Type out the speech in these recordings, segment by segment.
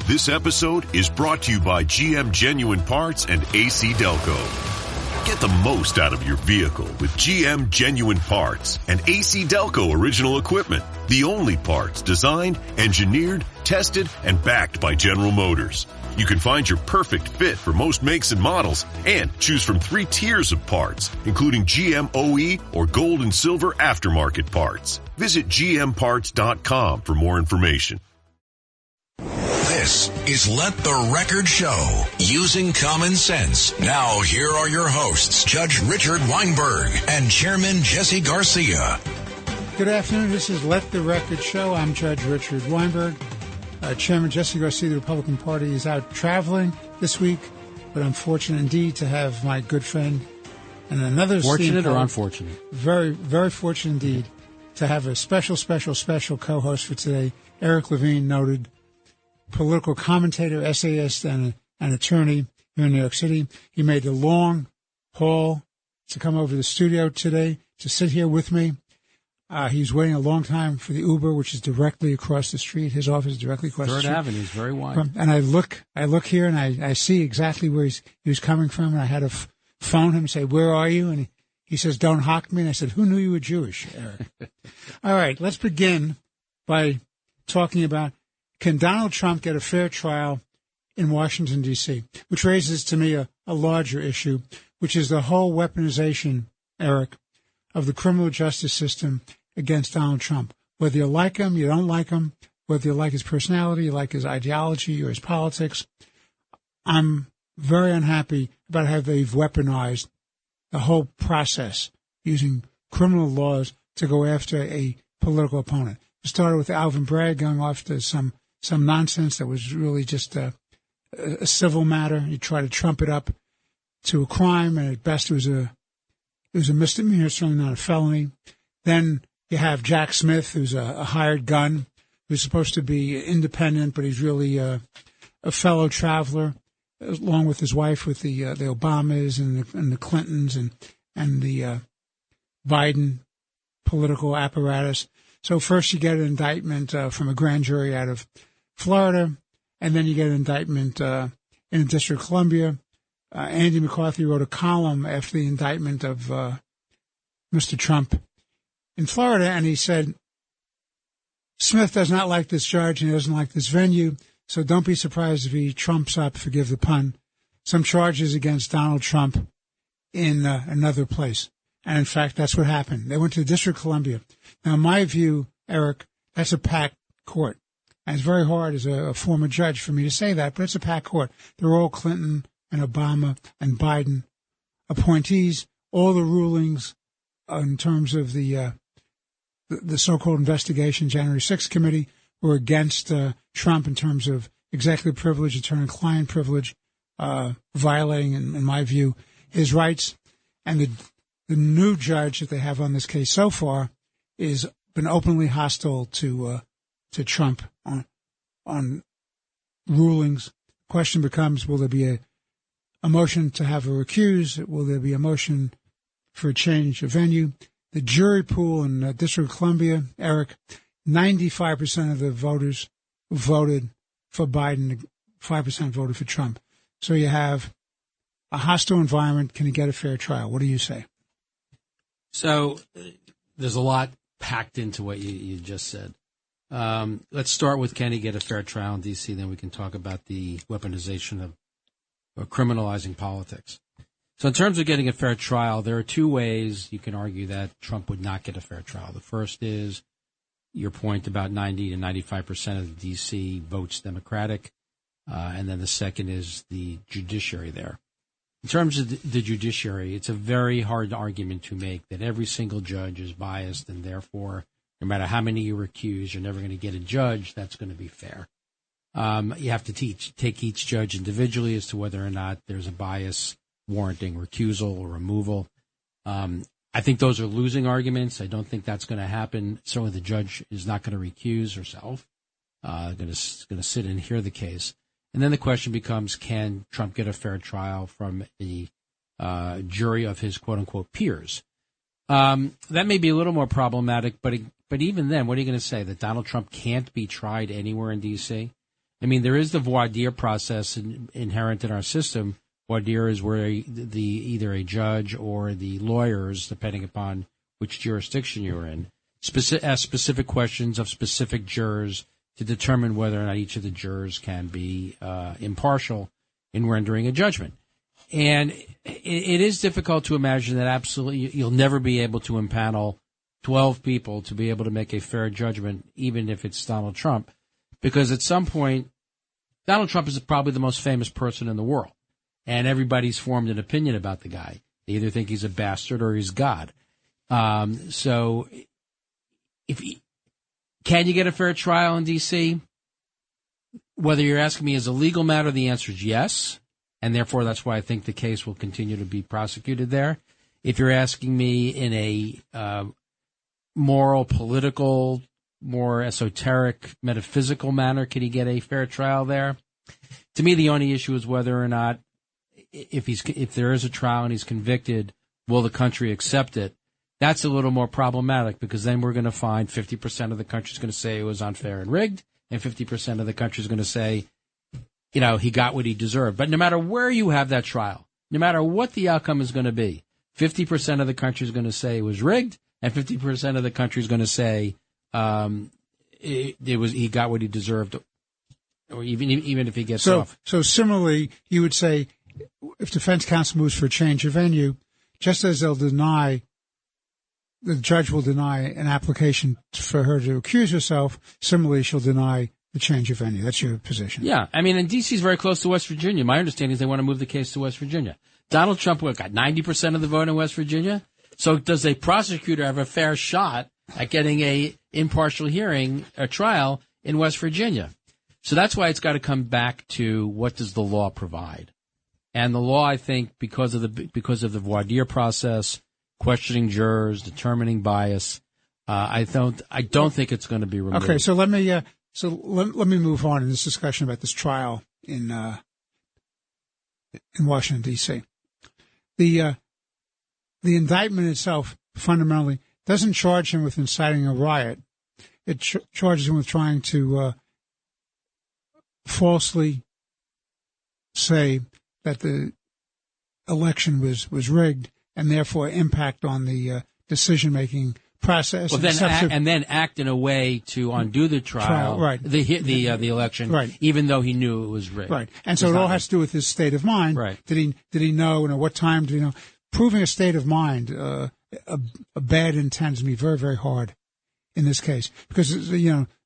This episode is brought to you by GM Genuine Parts and AC Delco. Get the most out of your vehicle with GM Genuine Parts and AC Delco original equipment. The only parts designed, engineered, tested, and backed by General Motors. You can find your perfect fit for most makes and models and choose from 3 tiers of parts, including GM OE or gold and silver aftermarket parts. Visit gmparts.com for more information. This is Let the Record Show, using common sense. Now, here are your hosts, Judge Richard Weinberg and Chairman Jesse Garcia. Good afternoon. This is Let the Record Show. I'm Judge Richard Weinberg. Chairman Jesse Garcia, the Republican Party, is out traveling this week, but I'm fortunate indeed to have my good friend and another fortunate or unfortunate? Very, very fortunate indeed to have a special co-host for today, Eric Levine, noted political commentator, essayist, and an attorney here in New York City. He made the long haul to come over to the studio today to sit here with me. He's waiting a long time for the Uber, which is directly across the street. His office is directly across the street. 3rd Avenue is very wide. And I look here and I see exactly where he was coming from. And I had to phone him and say, "Where are you?" And he says, "Don't hock me." And I said, "Who knew you were Jewish, Eric?" All right, let's begin by talking about, can Donald Trump get a fair trial in Washington, D.C., which raises to me a larger issue, which is the whole weaponization, Eric, of the criminal justice system against Donald Trump. Whether you like him, you don't like him, whether you like his personality, you like his ideology or his politics, I'm very unhappy about how they've weaponized the whole process using criminal laws to go after a political opponent. It started with Alvin Bragg going off to some nonsense that was really just a civil matter. He tried to trump it up to a crime, and at best it was a misdemeanor, certainly not a felony. Then you have Jack Smith, who's a hired gun, who's supposed to be independent, but he's really a fellow traveler, along with his wife, with the Obamas and the Clintons and the Biden political apparatus. So first you get an indictment from a grand jury out of Florida, and then you get an indictment in the District of Columbia. Andy McCarthy wrote a column after the indictment of Mr. Trump in Florida, and he said, Smith does not like this judge and he doesn't like this venue, so don't be surprised if he trumps up, forgive the pun, some charges against Donald Trump in another place. And in fact, that's what happened. They went to the District of Columbia. Now, in my view, Eric, that's a packed court. And it's very hard as a former judge for me to say that, but it's a packed court. They're all Clinton and Obama and Biden appointees. All the rulings in terms of the so-called investigation, January 6th committee, were against Trump in terms of executive privilege, attorney-client privilege, violating, in my view, his rights. And the new judge that they have on this case so far is been openly hostile to Trump on rulings. Question becomes, will there be a motion to have her recused? Will there be a motion for a change of venue? The jury pool in District of Columbia, Eric, 95% of the voters voted for Biden, 5% voted for Trump. So you have a hostile environment. Can he get a fair trial? What do you say? So there's a lot packed into what you just said. Let's start with, can he get a fair trial in D.C., then we can talk about the weaponization of criminalizing politics. So in terms of getting a fair trial, there are 2 ways you can argue that Trump would not get a fair trial. The first is your point about 90 to 95% of the D.C. votes Democratic, and then the second is the judiciary there. In terms of the judiciary, it's a very hard argument to make that every single judge is biased, and therefore, no matter how many you recuse, you're never going to get a judge that's going to be fair. You have to take each judge individually as to whether or not there's a bias warranting recusal or removal. I think those are losing arguments. I don't think that's going to happen. Certainly the judge is not going to recuse herself, going to sit and hear the case. And then the question becomes, can Trump get a fair trial from a jury of his quote-unquote peers? That may be a little more problematic, but even then, what are you going to say, that Donald Trump can't be tried anywhere in D.C.? I mean, there is the voir dire process inherent in our system. Voir dire is where either a judge or the lawyers, depending upon which jurisdiction you're in, ask specific questions of specific jurors to determine whether or not each of the jurors can be impartial in rendering a judgment. And it is difficult to imagine that absolutely you'll never be able to impanel 12 people to be able to make a fair judgment, even if it's Donald Trump, because at some point, Donald Trump is probably the most famous person in the world, and everybody's formed an opinion about the guy. They either think he's a bastard or he's God. So, can you get a fair trial in D.C.? Whether you're asking me as a legal matter, the answer is yes, and therefore that's why I think the case will continue to be prosecuted there. If you're asking me in a moral, political, more esoteric, metaphysical manner, can he get a fair trial there? To me, the only issue is whether or not, if there is a trial and he's convicted, will the country accept it? That's a little more problematic, because then we're going to find 50% of the country is going to say it was unfair and rigged, and 50% of the country is going to say, he got what he deserved. But no matter where you have that trial, no matter what the outcome is going to be, 50% of the country is going to say it was rigged, and 50% of the country is going to say he got what he deserved, or even if he gets off. So similarly, you would say, if defense counsel moves for a change of venue, just as the judge will deny an application for her to accuse herself, similarly she'll deny the change of venue. That's your position. Yeah. I mean, and D.C. is very close to West Virginia. My understanding is they want to move the case to West Virginia. Donald Trump got 90% of the vote in West Virginia. So does a prosecutor have a fair shot at getting a impartial hearing, a trial in West Virginia? So that's why it's got to come back to, what does the law provide? And the law, I think, because of the voir dire process, questioning jurors, determining bias, I don't think it's going to be removed. Okay, so let me move on in this discussion about this trial in Washington D.C. The indictment itself fundamentally doesn't charge him with inciting a riot. It charges him with trying to falsely say that the election was rigged, and therefore impact on the decision-making process. Well, then act in a way to undo the trial, right? The election, right? Even though he knew it was rigged, right? And so it all has to do with his state of mind, right? Did he know? What time did he know? Proving a state of mind, a bad intent, is going to be very, very hard in this case, because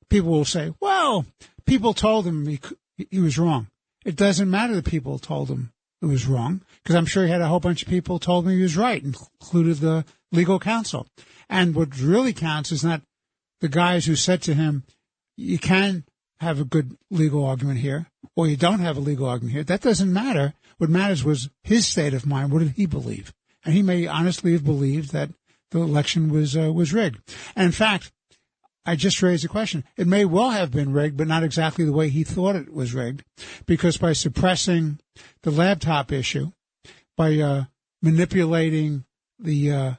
people will say, "Well, people told him he was wrong." It doesn't matter that people told him it was wrong, because I'm sure he had a whole bunch of people told him he was right, included the legal counsel. And what really counts is not the guys who said to him, you can have a good legal argument here, or you don't have a legal argument here. That doesn't matter. What matters was his state of mind. What did he believe? And he may honestly have believed that the election was rigged. And in fact, I just raised a question. It may well have been rigged, but not exactly the way he thought it was rigged, because by suppressing the laptop issue, by manipulating the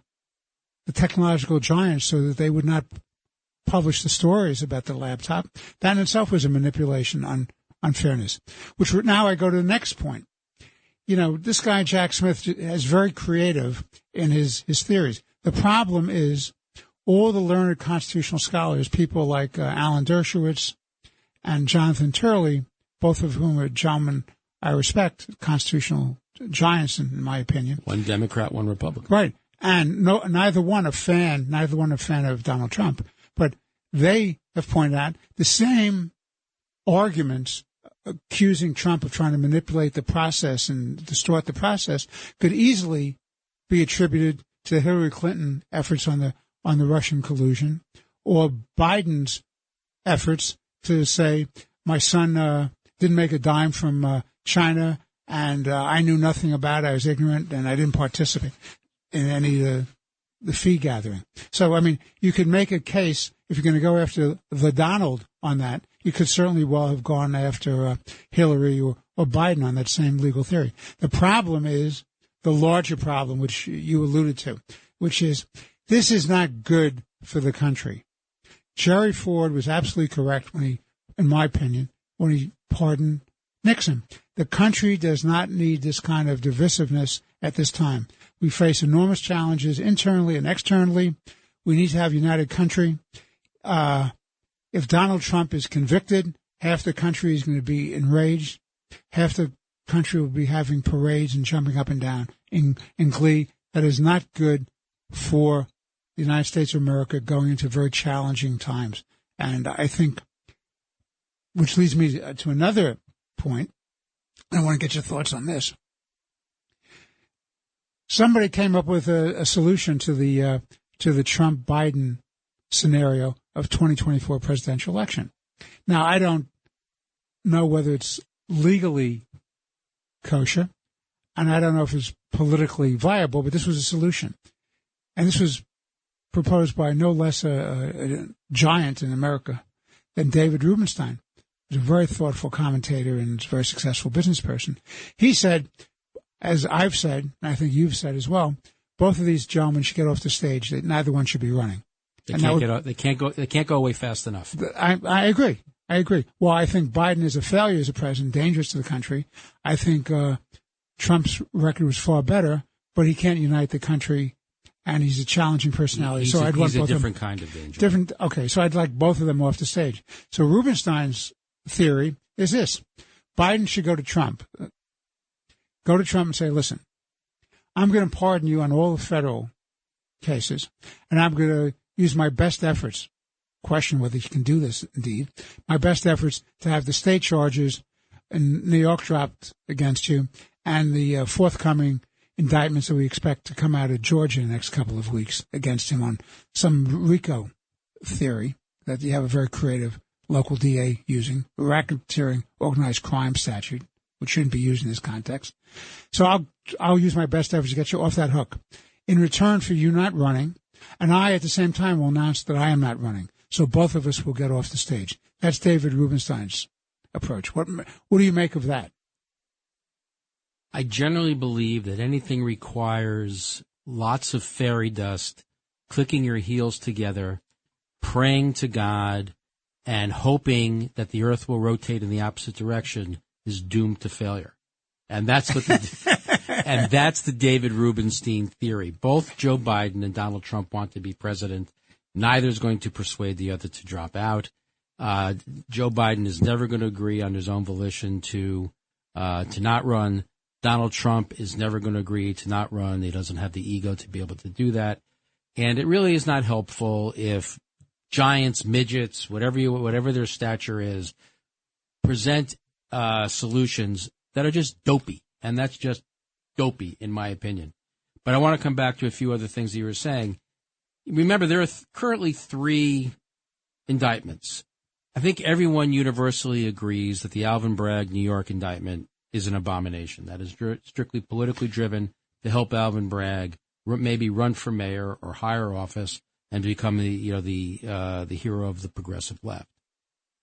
technological giants so that they would not publish the stories about the laptop, that in itself was a manipulation on unfairness. Which now I go to the next point. This guy Jack Smith is very creative in his theories. The problem is, all the learned constitutional scholars, people like Alan Dershowitz and Jonathan Turley, both of whom are gentlemen I respect, constitutional giants in my opinion. One Democrat, one Republican. Right. And neither one a fan of Donald Trump. But they have pointed out the same arguments accusing Trump of trying to manipulate the process and distort the process could easily be attributed to Hillary Clinton efforts on the Russian collusion, or Biden's efforts to say, my son didn't make a dime from China, and I knew nothing about it. I was ignorant, and I didn't participate in any of the fee gathering. So, I mean, you could make a case, if you're going to go after the Donald on that, you could certainly well have gone after Hillary or Biden on that same legal theory. The problem is the larger problem, which you alluded to, which is this is not good for the country. Jerry Ford was absolutely correct when he, in my opinion, when he pardoned Nixon. The country does not need this kind of divisiveness at this time. We face enormous challenges internally and externally. We need to have a united country. If Donald Trump is convicted, half the country is going to be enraged. Half the country will be having parades and jumping up and down in glee. That is not good for the United States of America going into very challenging times. And I think, which leads me to another point, I want to get your thoughts on this. Somebody came up with a solution to the Trump-Biden scenario of 2024 presidential election. Now, I don't know whether it's legally kosher, and I don't know if it's politically viable, but this was a solution. And this was proposed by no less a giant in America than David Rubenstein. He's a very thoughtful commentator and a very successful business person. He said, as I've said, and I think you've said as well, both of these gentlemen should get off the stage. That neither one should be running. They can't go away fast enough. I agree. Well, I think Biden is a failure as a president, dangerous to the country. I think Trump's record was far better, but he can't unite the country, and he's a challenging personality. He's a different kind of danger. Okay, so I'd like both of them off the stage. So Rubenstein's theory is this. Biden should go to Trump. Go to Trump and say, listen, I'm going to pardon you on all the federal cases, and I'm going to use my best efforts, question whether he can do this indeed, my best efforts to have the state charges in New York dropped against you and the forthcoming indictments that we expect to come out of Georgia in the next couple of weeks against him on some RICO theory that you have a very creative local DA using, a racketeering organized crime statute, which shouldn't be used in this context. So I'll use my best efforts to get you off that hook. In return for you not running, and I at the same time will announce that I am not running. So both of us will get off the stage. That's David Rubenstein's approach. What do you make of that? I generally believe that anything requires lots of fairy dust, clicking your heels together, praying to God, and hoping that the earth will rotate in the opposite direction is doomed to failure. And that's what and that's the David Rubenstein theory. Both Joe Biden and Donald Trump want to be president. Neither is going to persuade the other to drop out. Joe Biden is never going to agree on his own volition to not run. Donald Trump is never going to agree to not run. He doesn't have the ego to be able to do that. And it really is not helpful if giants, midgets, whatever their stature is, present solutions that are just dopey. And that's just dopey, in my opinion. But I want to come back to a few other things that you were saying. Remember, there are currently 3 indictments. I think everyone universally agrees that the Alvin Bragg New York indictment is an abomination. That is strictly politically driven to help Alvin Bragg maybe run for mayor or higher office and become the hero of the progressive left.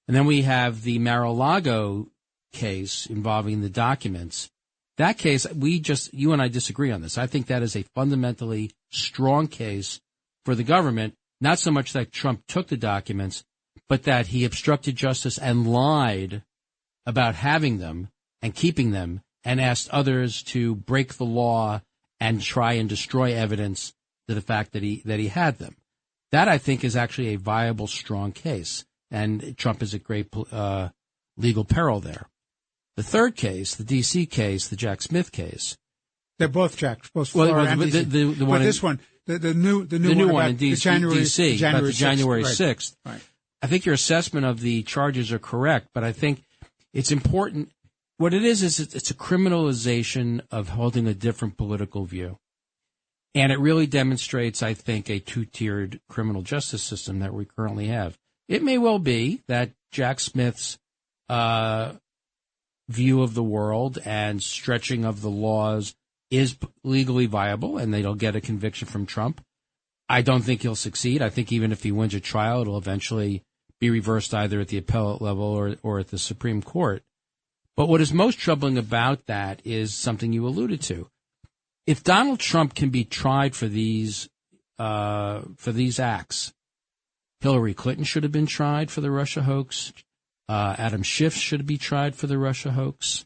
And then we have the Mar-a-Lago case involving the documents. That case, you and I disagree on this. I think that is a fundamentally strong case for the government, not so much that Trump took the documents, but that he obstructed justice and lied about having them and keeping them and asked others to break the law and try and destroy evidence to the fact that he had them. That, I think, is actually a viable, strong case, and Trump is at great legal peril there. The third case, the D.C. case, the Jack Smith case. They're both Jack, both Florida and D.C. The one but this one, the new one in D.C., about the January 6th. Right. I think your assessment of the charges are correct, but I think it's important. What it is it's a criminalization of holding a different political view. And it really demonstrates, I think, a 2-tiered criminal justice system that we currently have. It may well be that Jack Smith's view of the world and stretching of the laws is legally viable, and they'll get a conviction from Trump. I don't think he'll succeed. I think even if he wins a trial, it'll eventually be reversed either at the appellate level or at the Supreme Court. But what is most troubling about that is something you alluded to. If Donald Trump can be tried for these acts, Hillary Clinton should have been tried for the Russia hoax. Adam Schiff should be tried for the Russia hoax.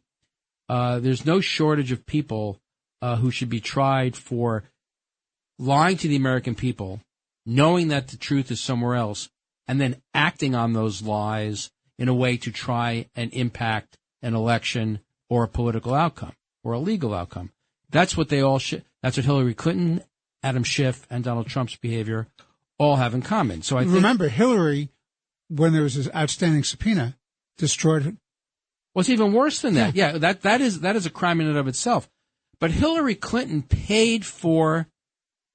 There's no shortage of people who should be tried for lying to the American people, knowing that the truth is somewhere else, and then acting on those lies in a way to try and impact an election or a political outcome or a legal outcome. That's what they all that's what Hillary Clinton, Adam Schiff, and Donald Trump's behavior all have in common. So I think, remember, Hillary, when there was this outstanding subpoena, destroyed it. Well, it's even worse than that. Yeah, that is a crime in and of itself. But Hillary Clinton paid for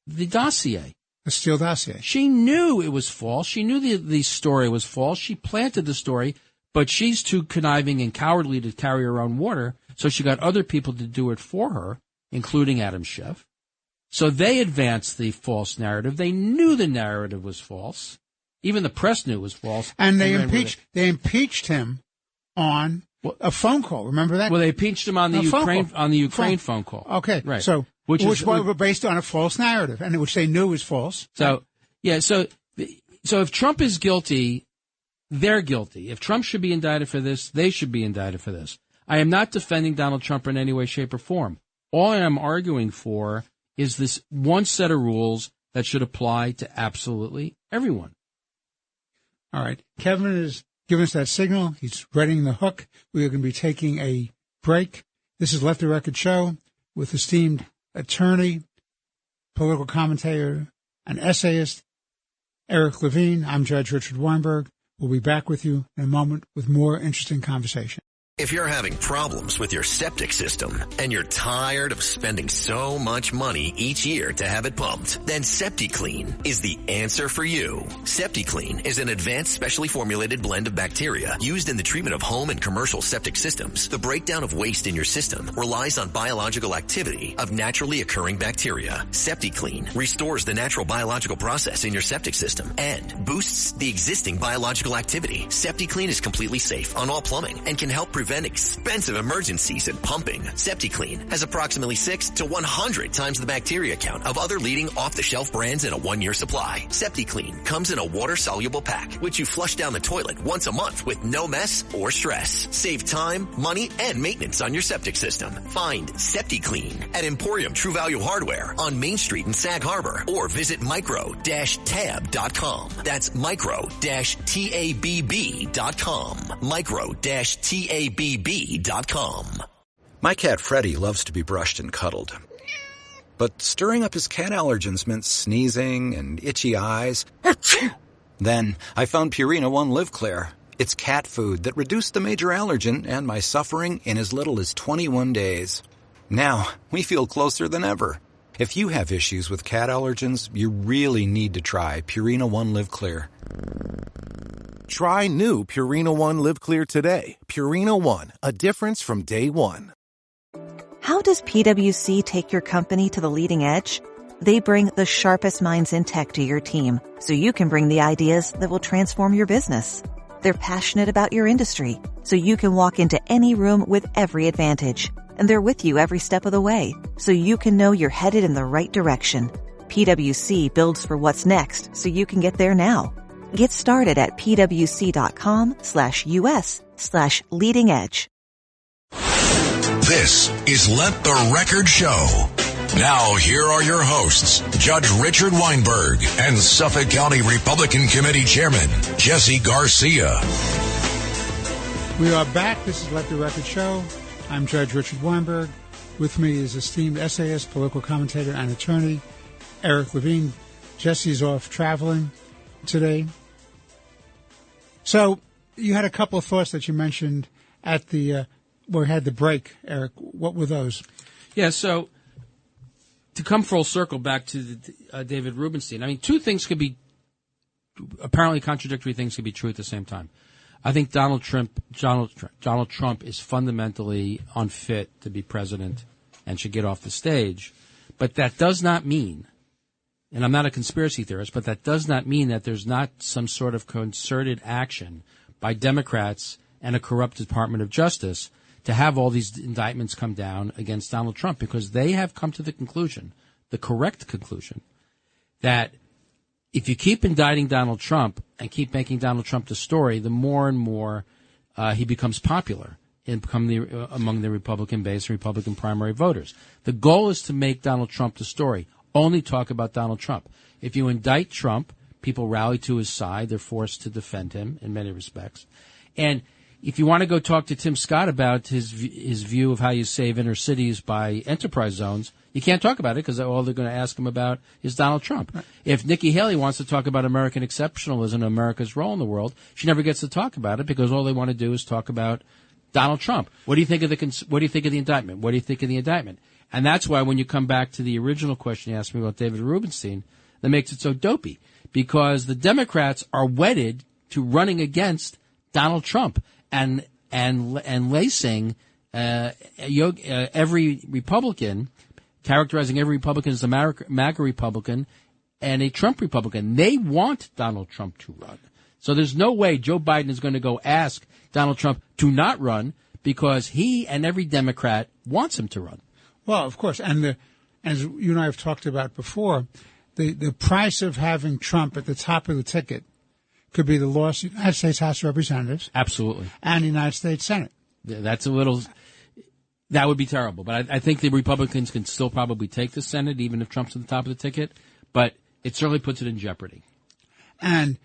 the dossier. The Steele dossier. She knew it was false. She knew the story was false. She planted the story, but she's too conniving and cowardly to carry her own water, so she got other people to do it for her, including Adam Schiff. So they advanced the false narrative. They knew the narrative was false. Even the press knew it was false. And they impeached him on a phone call. Remember that? Well, they impeached him on the Ukraine phone call. Okay, right. So which was based on a false narrative, and which they knew was false. So so if Trump is guilty, they're guilty. If Trump should be indicted for this, they should be indicted for this. I am not defending Donald Trump in any way, shape, or form. All I am arguing for is this one set of rules that should apply to absolutely everyone. All right. Kevin is giving us that signal. He's readying the hook. We are going to be taking a break. This is Left the Record Show with esteemed attorney, political commentator, and essayist, Eric Levine. I'm Judge Richard Weinberg. We'll be back with you in a moment with more interesting conversation. If you're having problems with your septic system and you're tired of spending so much money each year to have it pumped, then SeptiClean is the answer for you. SeptiClean is an advanced specially formulated blend of bacteria used in the treatment of home and commercial septic systems. The breakdown of waste in your system relies on biological activity of naturally occurring bacteria. SeptiClean restores the natural biological process in your septic system and boosts the existing biological activity. SeptiClean is completely safe on all plumbing and can help prevent expensive emergencies in pumping. SeptiClean has approximately 6 to 100 times the bacteria count of other leading off-the-shelf brands in a 1-year supply. SeptiClean comes in a water-soluble pack, which you flush down the toilet once a month with no mess or stress. Save time, money, and maintenance on your septic system. Find SeptiClean at Emporium True Value Hardware on Main Street in Sag Harbor or visit micro-tab.com. That's micro-tabb.com. Micro-tabb.com. My cat Freddie loves to be brushed and cuddled. But stirring up his cat allergens meant sneezing and itchy eyes. Then I found Purina One Live Clear. It's cat food that reduced the major allergen and my suffering in as little as 21 days. Now, we feel closer than ever. If you have issues with cat allergens, you really need to try Purina One Live Clear. Try new Purina One Live Clear today. Purina One, a difference from day one. How does PwC take your company to the leading edge? They bring the sharpest minds in tech to your team, so you can bring the ideas that will transform your business. They're passionate about your industry, so you can walk into any room with every advantage. And they're with you every step of the way, so you can know you're headed in the right direction. PwC builds for what's next, so you can get there now. Get started at pwc.com/US/leading edge. This is Let the Record Show. Now, here are your hosts, Judge Richard Weinberg and Suffolk County Republican Committee Chairman Jesse Garcia. We are back. This is Let the Record Show. I'm Judge Richard Weinberg. With me is esteemed essayist, political commentator, and attorney Eric Levine. Jesse's off traveling today. So you had a couple of thoughts that you mentioned at the where we had the break, Eric. What were those? Yeah, so to come full circle back to David Rubenstein, I mean, two things could be apparently contradictory things could be true at the same time. I think Donald Trump is fundamentally unfit to be president and should get off the stage. But that does not mean, and I'm not a conspiracy theorist, but that does not mean that there's not some sort of concerted action by Democrats and a corrupt Department of Justice to have all these indictments come down against Donald Trump, because they have come to the conclusion, the correct conclusion, that if you keep indicting Donald Trump and keep making Donald Trump the story, the more and more he becomes popular and among the Republican base and Republican primary voters. The goal is to make Donald Trump the story. Only talk about Donald Trump. If you indict Trump, people rally to his side. They're forced to defend him in many respects. And if you want to go talk to Tim Scott about his view of how you save inner cities by enterprise zones, you can't talk about it because all they're going to ask him about is Donald Trump. Right. If Nikki Haley wants to talk about American exceptionalism and America's role in the world, she never gets to talk about it because all they want to do is talk about Donald Trump. What do you think of the indictment? What do you think of the indictment? And that's why when you come back to the original question you asked me about David Rubenstein, that makes it so dopey because the Democrats are wedded to running against Donald Trump and lacing every Republican, characterizing every Republican as a MAGA Republican and a Trump Republican. They want Donald Trump to run. So there's no way Joe Biden is going to go ask Donald Trump to not run because he and every Democrat wants him to run. Well, of course. And as you and I have talked about before, the price of having Trump at the top of the ticket could be the loss of the United States House of Representatives. Absolutely. And the United States Senate. That would be terrible. But I think the Republicans can still probably take the Senate, even if Trump's at the top of the ticket. But it certainly puts it in jeopardy. And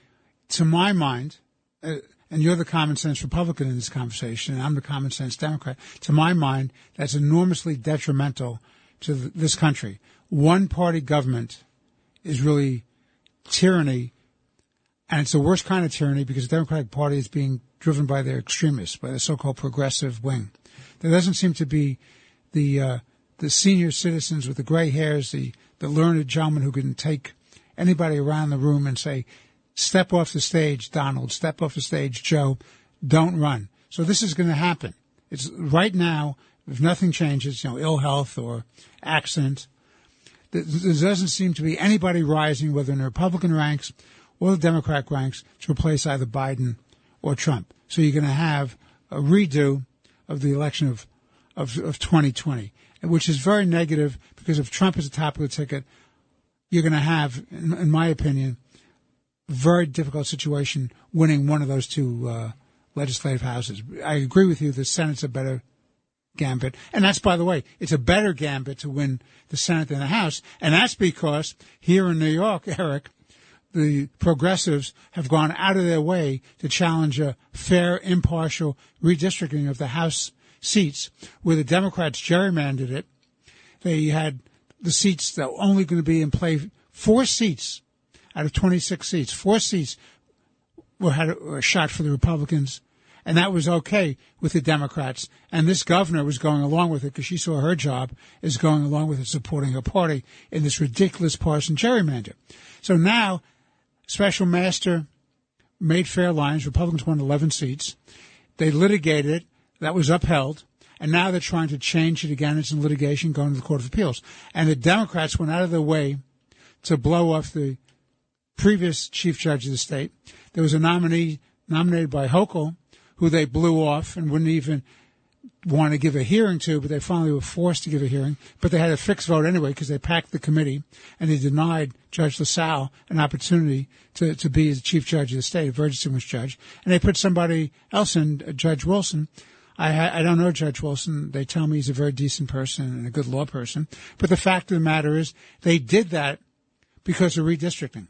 to my mind, and you're the common sense Republican in this conversation, and I'm the common sense Democrat, to my mind, that's enormously detrimental to this country. One-party government is really tyranny. And it's the worst kind of tyranny because the Democratic Party is being driven by their extremists, by the so-called progressive wing. There doesn't seem to be the senior citizens with the gray hairs, the learned gentleman who can take anybody around the room and say, step off the stage, Donald, step off the stage, Joe, don't run. So this is going to happen. It's right now, if nothing changes, ill health or accident, there doesn't seem to be anybody rising, whether in the Republican ranks or the Democratic ranks, to replace either Biden or Trump. So you're going to have a redo of the election of 2020, which is very negative because if Trump is the top of the ticket, you're going to have, in my opinion, very difficult situation winning one of those two legislative houses. I agree with you, the Senate's a better gambit. And that's, by the way, it's a better gambit to win the Senate than the House. And that's because here in New York, Eric, the progressives have gone out of their way to challenge a fair, impartial redistricting of the House seats, where the Democrats gerrymandered it. They had the seats that were only going to be in play. 4 seats out of 26 seats. 4 seats were shot for the Republicans, and that was okay with the Democrats. And this governor was going along with it because she saw her job as going along with it, supporting her party in this ridiculous partisan gerrymander. So now, special master made fair lines. Republicans won 11 seats. They litigated it. That was upheld. And now they're trying to change it again. It's in litigation going to the Court of Appeals. And the Democrats went out of their way to blow off the previous chief judge of the state. There was a nominee nominated by Hochul who they blew off and wouldn't even want to give a hearing to, but they finally were forced to give a hearing. But they had a fixed vote anyway because they packed the committee, and they denied Judge LaSalle an opportunity to be the chief judge of the state, a very distinguished judge. And they put somebody else in, Judge Wilson. I don't know Judge Wilson. They tell me he's a very decent person and a good law person. But the fact of the matter is they did that because of redistricting.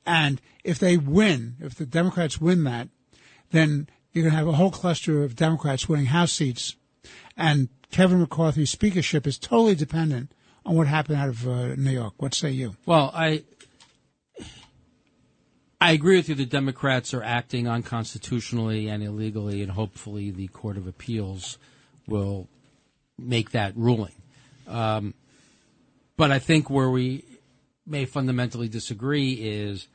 And if they win, if the Democrats win that, then you're going to have a whole cluster of Democrats winning House seats. And Kevin McCarthy's speakership is totally dependent on what happened out of New York. What say you? Well, I agree with you. The Democrats are acting unconstitutionally and illegally, and hopefully the Court of Appeals will make that ruling. But I think where we may fundamentally disagree is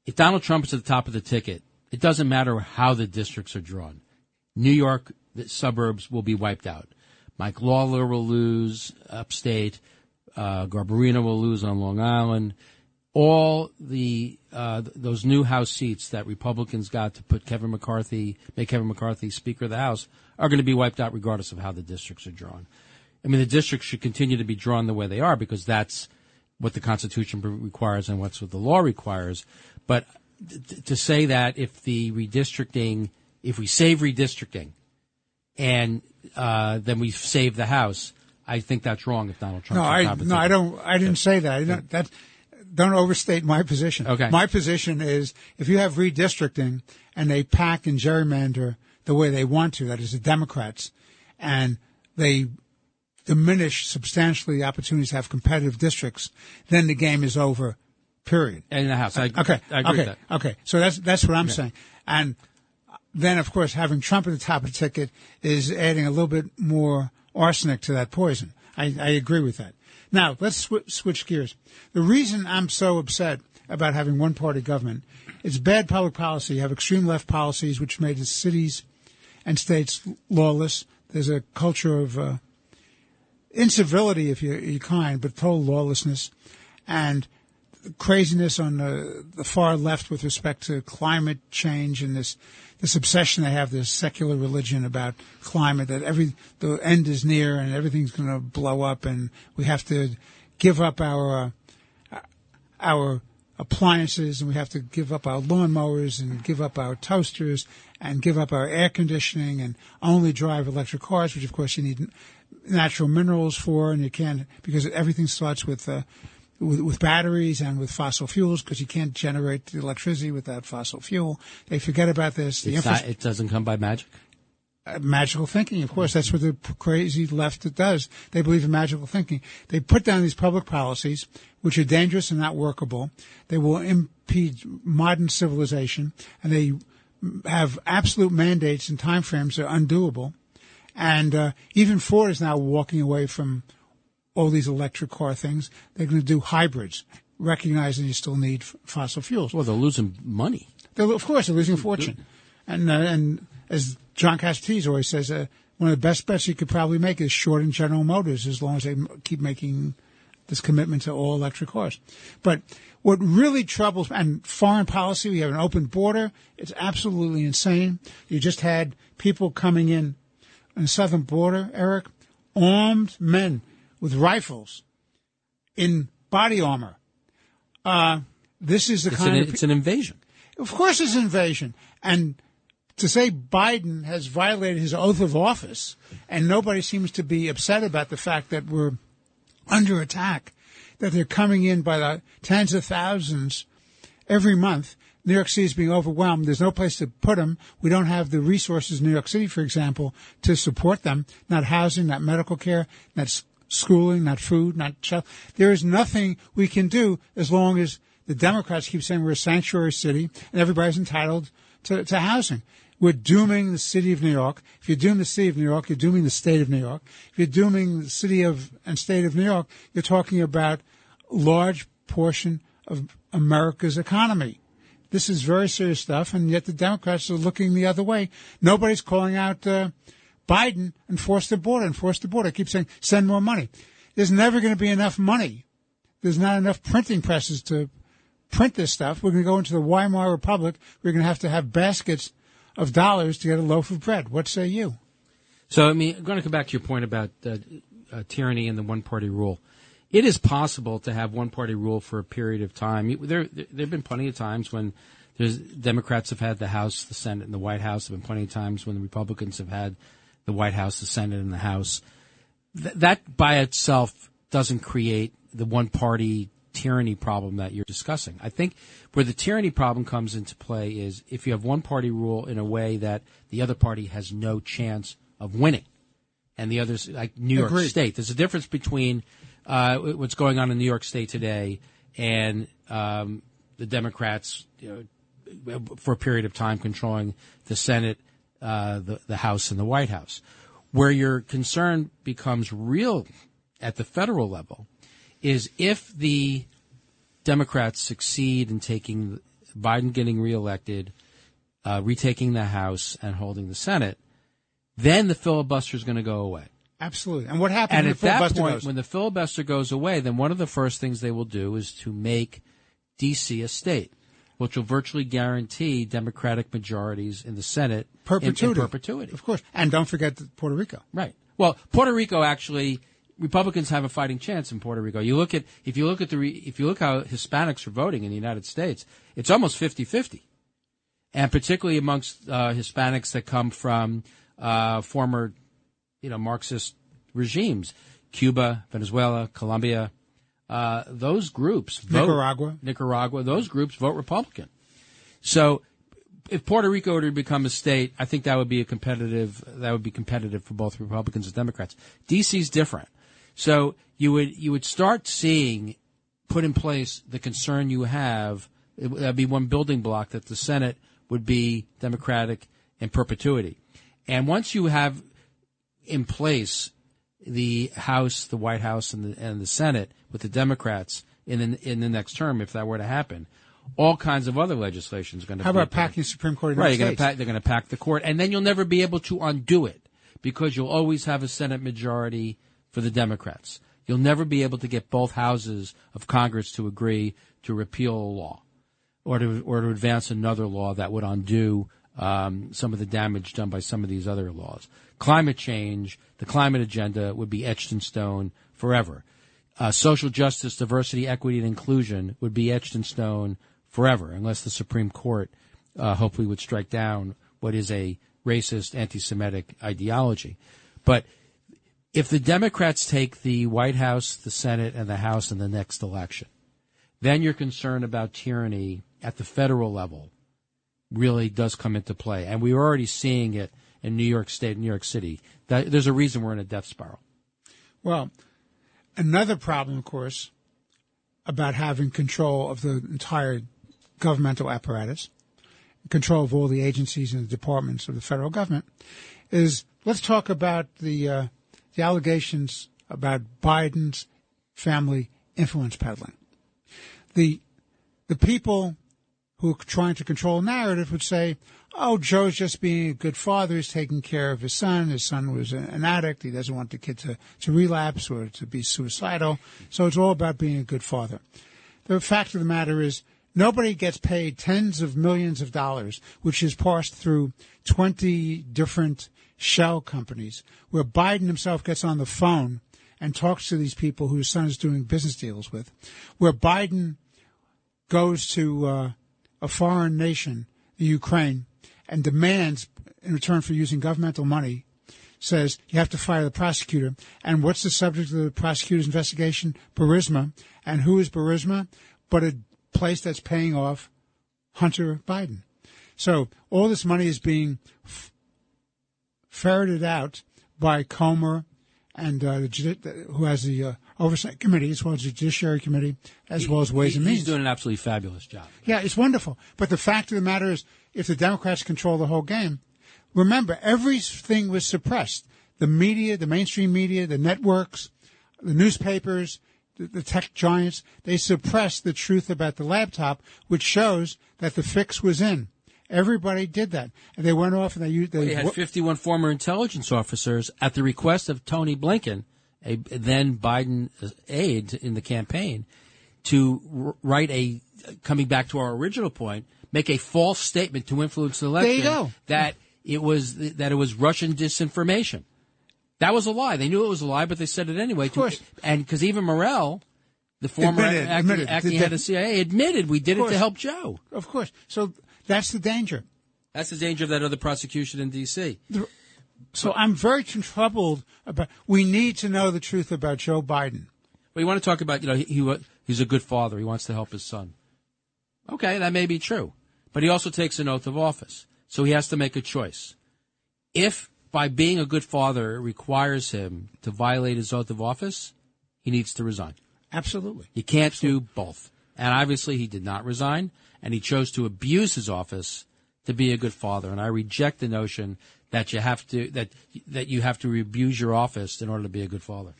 if Donald Trump is at the top of the ticket, it doesn't matter how the districts are drawn. New York, the suburbs will be wiped out. Mike Lawler will lose upstate. Garbarino will lose on Long Island. All the those new House seats that Republicans got to make Kevin McCarthy Speaker of the House are going to be wiped out regardless of how the districts are drawn. I mean, the districts should continue to be drawn the way they are because that's what the Constitution requires and what's what the law requires. But to say that if the redistricting if we save redistricting and then we save the House, I think that's wrong if Donald Trump. I didn't say that. Don't overstate my position. Okay. My position is if you have redistricting and they pack and gerrymander the way they want to, that is the Democrats, and they diminish substantially the opportunities to have competitive districts, then the game is over, period. In the House. I agree with that. Okay. So that's what I'm saying. And then, of course, having Trump at the top of the ticket is adding a little bit more arsenic to that poison. I agree with that. Now, let's switch gears. The reason I'm so upset about having one-party government is bad public policy. You have extreme left policies which made the cities and states lawless. There's a culture of incivility, if you're kind, but total lawlessness, and craziness on the far left with respect to climate change and this obsession they have, this secular religion about climate, that the end is near and everything's going to blow up and we have to give up our appliances and we have to give up our lawnmowers and give up our toasters and give up our air conditioning and only drive electric cars, which of course you need natural minerals for, and you can't, because everything starts with batteries and with fossil fuels, because you can't generate the electricity without fossil fuel. They forget about this. It doesn't come by magic? Magical thinking, of course. That's what the crazy left does. They believe in magical thinking. They put down these public policies, which are dangerous and not workable. They will impede modern civilization, and they have absolute mandates and timeframes that are undoable. And even Ford is now walking away from all these electric car things. They're going to do hybrids, recognizing you still need fossil fuels. Well, they're losing money. Of course, they're losing a fortune. And as John Cassidy always says, one of the best bets you could probably make is shorting General Motors, as long as they keep making this commitment to all electric cars. But what really troubles, and foreign policy, we have an open border. It's absolutely insane. You just had people coming in on the southern border, Eric, armed men with rifles in body armor. This is the it's an invasion. Of course it's an invasion. And to say Biden has violated his oath of office and nobody seems to be upset about the fact that we're under attack, that they're coming in by the tens of thousands every month. New York City is being overwhelmed. There's no place to put them. We don't have the resources in New York City, for example, to support them. Not housing, not medical care, not schooling, not food, not shelter. There is nothing we can do as long as the Democrats keep saying we're a sanctuary city and everybody's entitled to housing. We're dooming the city of New York. If you're dooming the city of New York, you're dooming the state of New York. If you're dooming the city and state of New York, you're talking about a large portion of America's economy. This is very serious stuff, and yet the Democrats are looking the other way. Nobody's calling out Biden, enforce the border. I keep saying, send more money. There's never going to be enough money. There's not enough printing presses to print this stuff. We're going to go into the Weimar Republic. We're going to have baskets of dollars to get a loaf of bread. What say you? So, I'm going to come back to your point about tyranny and the one-party rule. It is possible to have one-party rule for a period of time. There have been plenty of times when Democrats have had the House, the Senate, and the White House. There have been plenty of times when the Republicans have had the White House, the Senate, and the House. That by itself doesn't create the one-party tyranny problem that you're discussing. I think where the tyranny problem comes into play is if you have one-party rule in a way that the other party has no chance of winning. And the others, like New York State, there's a difference between what's going on in New York State today and the Democrats, for a period of time controlling the Senate, the House, and the White House. Where your concern becomes real at the federal level is if the Democrats succeed in taking Biden getting reelected, retaking the House, and holding the Senate, then the filibuster is going to go away. Absolutely. And what happens when the filibuster that point, goes? when the filibuster goes away, then one of the first things they will do is to make D.C. a state, which will virtually guarantee Democratic majorities in the Senate in perpetuity. Of course. And don't forget Puerto Rico. Right. Well, Puerto Rico actually, Republicans have a fighting chance in Puerto Rico. If you look how Hispanics are voting in the United States, it's almost 50-50. and particularly amongst Hispanics that come from former, Marxist regimes, Cuba, Venezuela, Colombia. Those groups vote Nicaragua. Those groups vote Republican. So, if Puerto Rico were to become a state, I think that would be competitive for both Republicans and Democrats. DC's different. So you would start seeing put in place the concern you have. That'd be one building block, that the Senate would be Democratic in perpetuity. And once you have in place the House, the White House, and the Senate with the Democrats in the next term, if that were to happen, all kinds of other legislation is going to. How about packing the Supreme Court? Right, they're going to pack the court, and then you'll never be able to undo it because you'll always have a Senate majority for the Democrats. You'll never be able to get both houses of Congress to agree to repeal a law or to advance another law that would undo some of the damage done by some of these other laws. Climate change, the climate agenda would be etched in stone forever. Social justice, diversity, equity, and inclusion would be etched in stone forever, unless the Supreme Court hopefully would strike down what is a racist, anti-Semitic ideology. But if the Democrats take the White House, the Senate, and the House in the next election, then your concern about tyranny at the federal level really does come into play. And we're already seeing it in New York State and New York City. There's a reason we're in a death spiral. Well, another problem, of course, about having control of the entire governmental apparatus, control of all the agencies and the departments of the federal government, is let's talk about the allegations about Biden's family influence peddling. The people who are trying to control a narrative would say, oh, Joe's just being a good father. He's taking care of his son. His son was an addict. He doesn't want the kid to relapse or to be suicidal. So it's all about being a good father. The fact of the matter is nobody gets paid tens of millions of dollars, which is parsed through 20 different shell companies, where Biden himself gets on the phone and talks to these people who his son is doing business deals with, where Biden goes to a foreign nation, the Ukraine, and demands, in return for using governmental money, says you have to fire the prosecutor. And what's the subject of the prosecutor's investigation? Burisma. And who is Burisma? But a place that's paying off Hunter Biden. So all this money is being ferreted out by Comer and who has the Oversight Committee, as well as the Judiciary Committee, as well as Ways and Means. He's doing an absolutely fabulous job. Yeah, it's wonderful. But the fact of the matter is, if the Democrats control the whole game, remember, everything was suppressed. The media, the mainstream media, the networks, the newspapers, the tech giants, they suppressed the truth about the laptop, which shows that the fix was in. Everybody did that. And they went off and they had 51 former intelligence officers at the request of Tony Blinken, a then Biden aide in the campaign, to write coming back to our original point, make a false statement to influence the election. There you go. That it was Russian disinformation. That was a lie. They knew it was a lie, but they said it anyway. Of course. And because even Morell, the former acting head of CIA, admitted we did it to help Joe. Of course. So that's the danger. That's the danger of that other prosecution in D.C. So I'm very troubled about. We need to know the truth about Joe Biden. Well, you want to talk about, he's a good father. He wants to help his son. Okay, that may be true. But he also takes an oath of office. So he has to make a choice. If by being a good father it requires him to violate his oath of office, he needs to resign. Absolutely. He can't do both. And obviously he did not resign, and he chose to abuse his office to be a good father. And I reject the notion that you have to abuse your office in order to be a good father.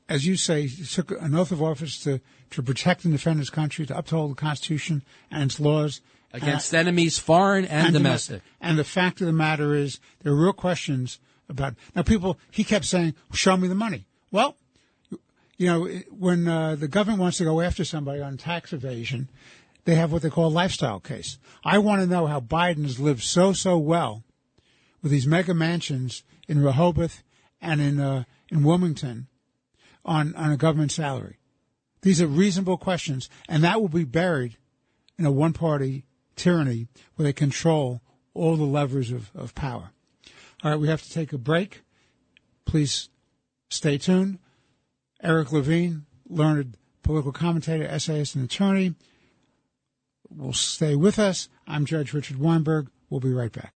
As you say, he took an oath of office to protect and defend his country, to uphold the Constitution and its laws. Against enemies, foreign and domestic. And the fact of the matter is, there are real questions about. Now, he kept saying, show me the money. Well, when the government wants to go after somebody on tax evasion, they have what they call a lifestyle case. I want to know how Biden has lived so well with these mega mansions in Rehoboth and in Wilmington on a government salary. These are reasonable questions, and that will be buried in a one-party tyranny where they control all the levers of power. All right, we have to take a break. Please stay tuned. Eric Levine, learned political commentator, essayist, and attorney, will stay with us. I'm Judge Richard Weinberg. We'll be right back.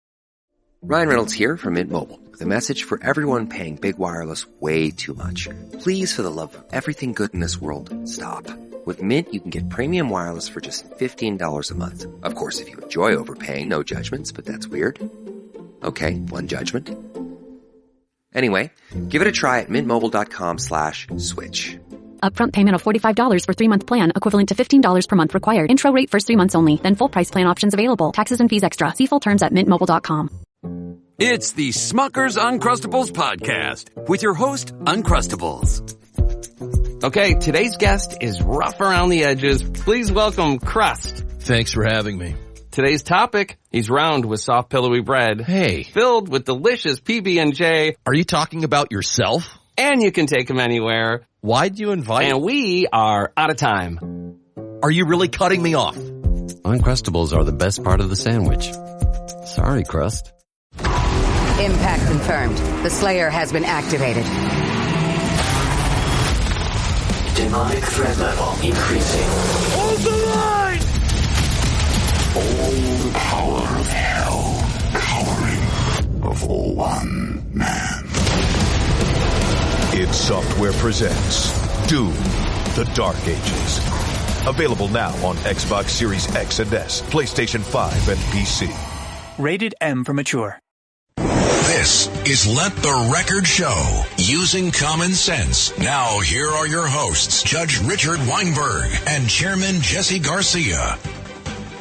Ryan Reynolds here from Mint Mobile with a message for everyone paying big wireless way too much. Please, for the love of everything good in this world, stop. With Mint, you can get premium wireless for just $15 a month. Of course, if you enjoy overpaying, no judgments, but that's weird. Okay, one judgment. Anyway, give it a try at mintmobile.com/switch. Upfront payment of $45 for 3-month plan, equivalent to $15 per month required. Intro rate first 3 months only, then full price plan options available. Taxes and fees extra. See full terms at mintmobile.com. It's the Smucker's Uncrustables podcast with your host, Uncrustables. Okay, today's guest is rough around the edges. Please welcome Crust. Thanks for having me. Today's topic, he's round with soft pillowy bread. Hey. Filled with delicious PB&J. Are you talking about yourself? And you can take him anywhere. Why'd you invite? And we are out of time. Are you really cutting me off? Uncrustables are the best part of the sandwich. Sorry, Crust. Impact confirmed. The Slayer has been activated. Demonic threat level increasing. Hold the line! All the power of hell cowering before one man. id Software presents Doom, The Dark Ages. Available now on Xbox Series X and S, PlayStation 5, and PC. Rated M for mature. This is Let the Record Show, using common sense. Now, here are your hosts, Judge Richard Weinberg and Chairman Jesse Garcia.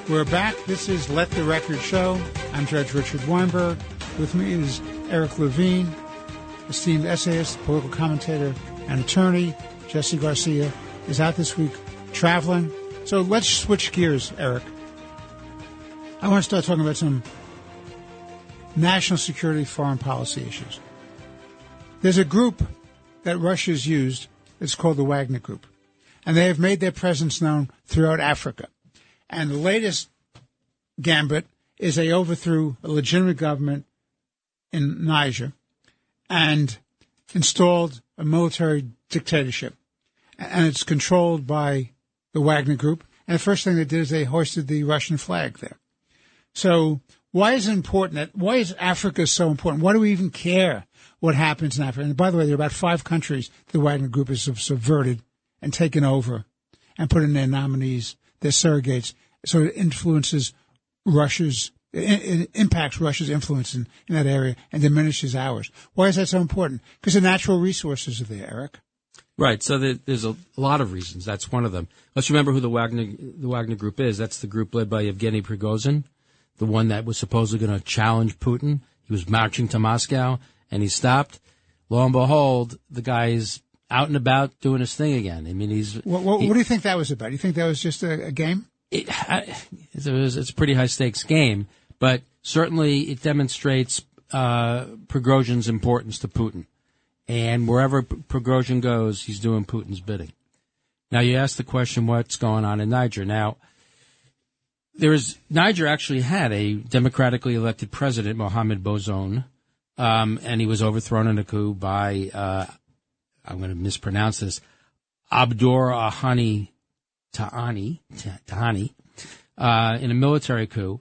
We're back. This is Let the Record Show. I'm Judge Richard Weinberg. With me is Eric Levine, esteemed essayist, political commentator, and attorney. Jesse Garcia is out this week traveling. So let's switch gears, Eric. I want to start talking about some national security, foreign policy issues. There's a group that Russia's used. It's called the Wagner Group. And they have made their presence known throughout Africa. And the latest gambit is they overthrew a legitimate government in Niger and installed a military dictatorship. And it's controlled by the Wagner Group. And the first thing they did is they hoisted the Russian flag there. So why is it important? Why is Africa so important? Why do we even care what happens in Africa? And by the way, there are about 5 countries the Wagner Group has subverted and taken over and put in their nominees, their surrogates. So it influences it impacts Russia's influence in that area and diminishes ours. Why is that so important? Because the natural resources are there, Eric. Right. So there's a lot of reasons. That's one of them. Let's remember who the Wagner Group is. That's the group led by Yevgeny Prigozhin, the one that was supposedly going to challenge Putin. He was marching to Moscow, and he stopped. Lo and behold, the guy's out and about doing his thing again. I mean, what do you think that was about? Do you think that was just a game? It's a pretty high-stakes game, but certainly it demonstrates Prigozhin's importance to Putin. And wherever Prigozhin goes, he's doing Putin's bidding. Now, you asked the question, what's going on in Niger? Now, Niger actually had a democratically elected president, Mohamed Bazoum, and he was overthrown in a coup by, I'm going to mispronounce this, Abdourahmane Tahani, in a military coup.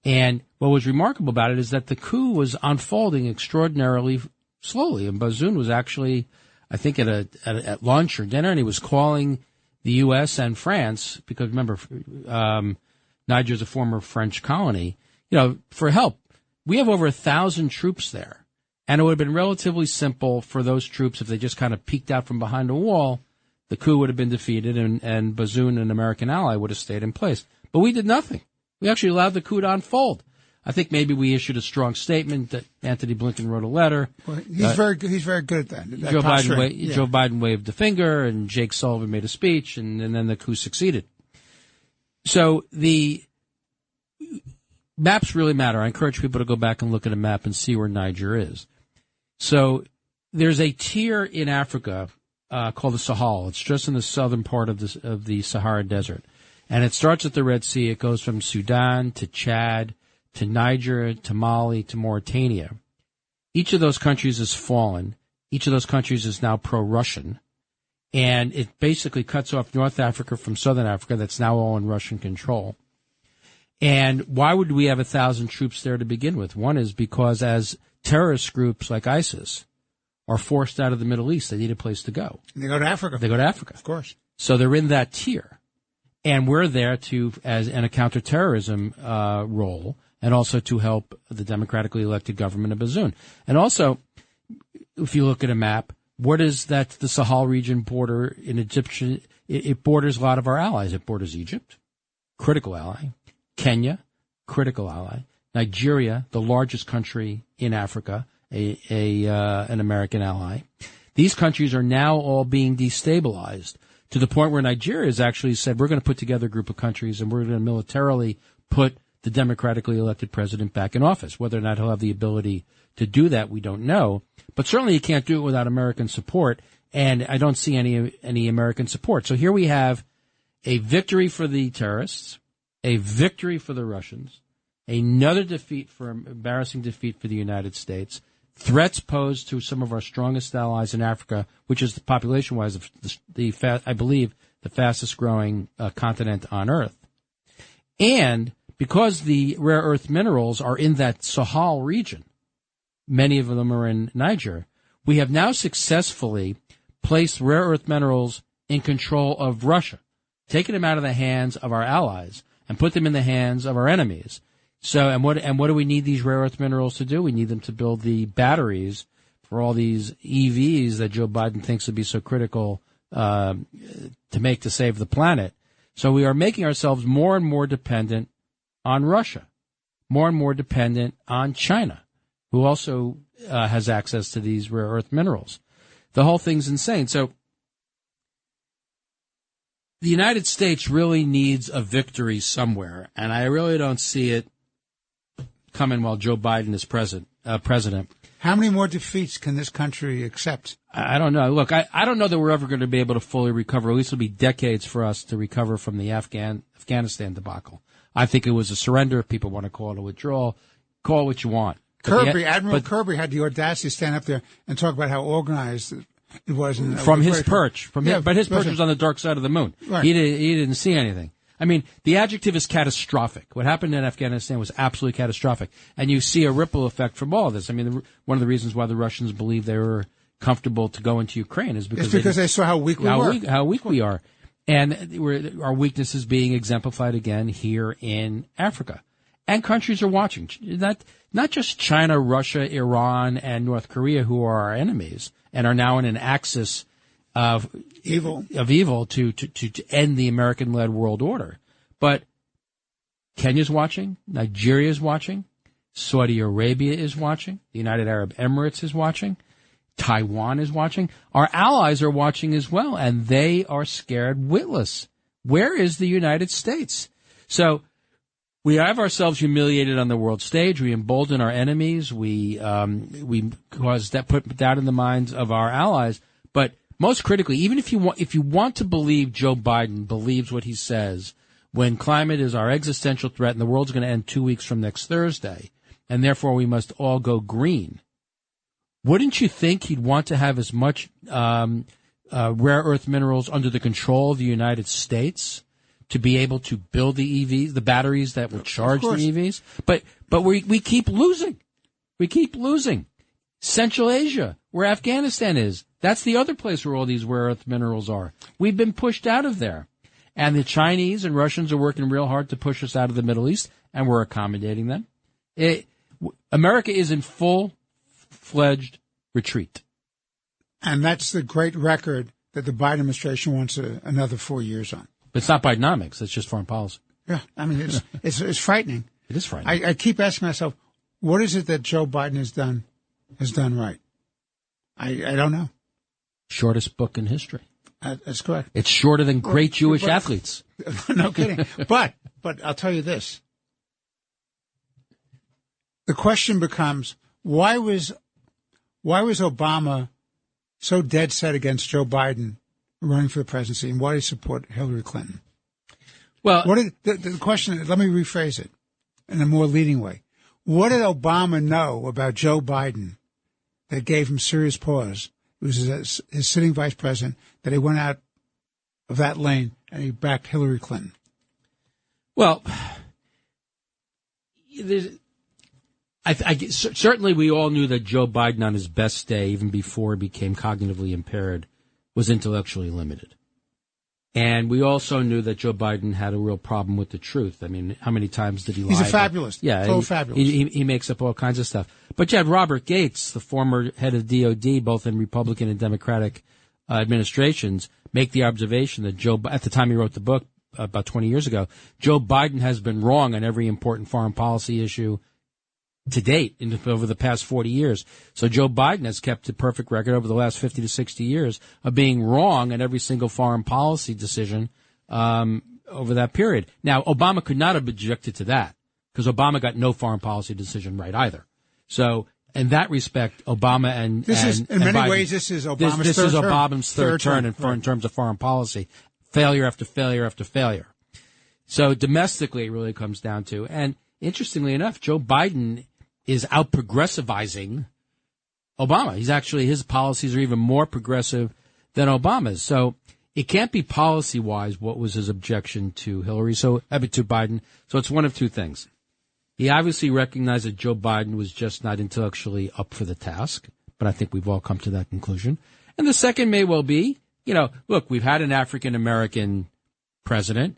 And what was remarkable about it is that the coup was unfolding extraordinarily slowly. And Bazoum was actually, I think, at lunch or dinner, and he was calling the U.S. and France, because remember, Niger is a former French colony, for help. We have over 1,000 troops there, and it would have been relatively simple for those troops if they just kind of peeked out from behind a wall. The coup would have been defeated, and Bazoum, an American ally, would have stayed in place. But we did nothing. We actually allowed the coup to unfold. I think maybe we issued a strong statement that Anthony Blinken wrote a letter. Well, he's very good at that. Joe Biden waved the finger, and Jake Sullivan made a speech, and then the coup succeeded. So the maps really matter. I encourage people to go back and look at a map and see where Niger is. So there's a tier in Africa called the Sahel. It's just in the southern part of the Sahara Desert. And it starts at the Red Sea. It goes from Sudan to Chad to Niger to Mali to Mauritania. Each of those countries has fallen. Each of those countries is now pro-Russian. And it basically cuts off North Africa from Southern Africa. That's now all in Russian control. And why would we have 1,000 troops there to begin with? One is because as terrorist groups like ISIS are forced out of the Middle East, they need a place to go. And they go to Africa. They go to Africa. Of course. So they're in that tier. And we're there to, as in a counterterrorism role, and also to help the democratically elected government of Bazoum. And also, if you look at a map, where does the Sahel region border in Egyptian? It borders a lot of our allies. It borders Egypt, critical ally, Kenya, critical ally, Nigeria, the largest country in Africa, an American ally. These countries are now all being destabilized to the point where Nigeria has actually said, we're going to put together a group of countries and we're going to militarily put the democratically elected president back in office. Whether or not he'll have the ability to do that, we don't know. But certainly he can't do it without American support, and I don't see any American support. So here we have a victory for the terrorists, a victory for the Russians, another embarrassing defeat for the United States, threats posed to some of our strongest allies in Africa, which is population-wise, I believe, the fastest-growing continent on Earth. And because the rare earth minerals are in that Sahel region, many of them are in Niger, we have now successfully placed rare earth minerals in control of Russia, taken them out of the hands of our allies and put them in the hands of our enemies. So, and what do we need these rare earth minerals to do? We need them to build the batteries for all these EVs that Joe Biden thinks would be so critical to make to save the planet. So we are making ourselves more and more dependent on Russia, more and more dependent on China, who also has access to these rare earth minerals. The whole thing's insane. So the United States really needs a victory somewhere, and I really don't see it coming while Joe Biden is president. How many more defeats can this country accept? I don't know. Look, I don't know that we're ever going to be able to fully recover. At least it'll be decades for us to recover from the Afghanistan debacle. I think it was a surrender. If people want to call it a withdrawal, call it what you want. Admiral Kirby had the audacity to stand up there and talk about how organized it was. From his perch. But his perch was on the dark side of the moon. Right. He didn't see anything. I mean, the adjective is catastrophic. What happened in Afghanistan was absolutely catastrophic. And you see a ripple effect from all of this. I mean, one of the reasons why the Russians believe they were comfortable to go into Ukraine is because they saw how weak we were. How weak we are. And our weakness is being exemplified again here in Africa. And countries are watching. Not just China, Russia, Iran, and North Korea, who are our enemies and are now in an axis of evil to end the American-led world order. But Kenya's watching, Nigeria's watching, Saudi Arabia is watching, the United Arab Emirates is watching, Taiwan is watching. Our allies are watching as well, and they are scared witless. Where is the United States? So we have ourselves humiliated on the world stage. We embolden our enemies. We cause that, put doubt in the minds of our allies. But most critically, even if you want to believe Joe Biden believes what he says, when climate is our existential threat and the world's going to end 2 weeks from next Thursday, and therefore we must all go green, wouldn't you think he'd want to have as much rare earth minerals under the control of the United States to be able to build the EVs, the batteries that will charge the EVs? But we keep losing. We keep losing. Central Asia, where Afghanistan is, that's the other place where all these rare earth minerals are. We've been pushed out of there. And the Chinese and Russians are working real hard to push us out of the Middle East, and we're accommodating them. America is in full-fledged retreat. And that's the great record that the Biden administration wants another 4 years on. But it's not Bidenomics. It's just foreign policy. Yeah, I mean, it's frightening. It is frightening. I keep asking myself, what is it that Joe Biden has done right? I don't know. Shortest book in history. That's correct. It's shorter than great Jewish athletes. No kidding. But I'll tell you this. The question becomes, why was Obama so dead set against Joe Biden running for the presidency, and why did he support Hillary Clinton? Well, what did the question? Let me rephrase it in a more leading way. What did Obama know about Joe Biden that gave him serious pause? It was his sitting vice president that he went out of that lane and he backed Hillary Clinton. Well, certainly we all knew that Joe Biden on his best day, even before he became cognitively impaired, was intellectually limited. And we also knew that Joe Biden had a real problem with the truth. I mean, how many times did he lie? He's a fabulist. Yeah, fabulous. He makes up all kinds of stuff. But you had Robert Gates, the former head of DOD, both in Republican and Democratic administrations, make the observation that at the time he wrote the book, about 20 years ago, Joe Biden has been wrong on every important foreign policy issue to date over the past 40 years. So Joe Biden has kept a perfect record over the last 50 to 60 years of being wrong on every single foreign policy decision over that period. Now, Obama could not have objected to that because Obama got no foreign policy decision right either. So in that respect, Obama and in many Biden, ways, this is Obama's this third is term. Obama's third turn in terms of foreign policy. Failure after failure after failure. So domestically, it really comes down to, and interestingly enough, Joe Biden is out-progressivizing Obama. His policies are even more progressive than Obama's. So it can't be policy-wise what was his objection to to Biden. So it's one of two things. He obviously recognized that Joe Biden was just not intellectually up for the task, but I think we've all come to that conclusion. And the second may well be, look, we've had an African-American president,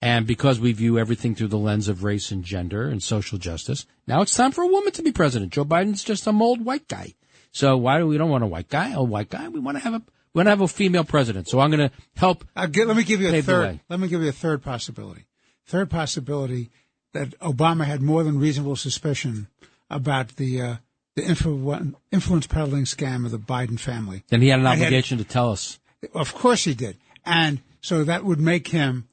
and because we view everything through the lens of race and gender and social justice, now it's time for a woman to be president. Joe Biden's just some old white guy. So why do we don't want a white guy? We want to have a female president. So I'm going to help. Let me give you a third. Let me give you a third possibility. Third possibility that Obama had more than reasonable suspicion about the influence peddling scam of the Biden family. Then he had an obligation to tell us. Of course he did. And so that would make him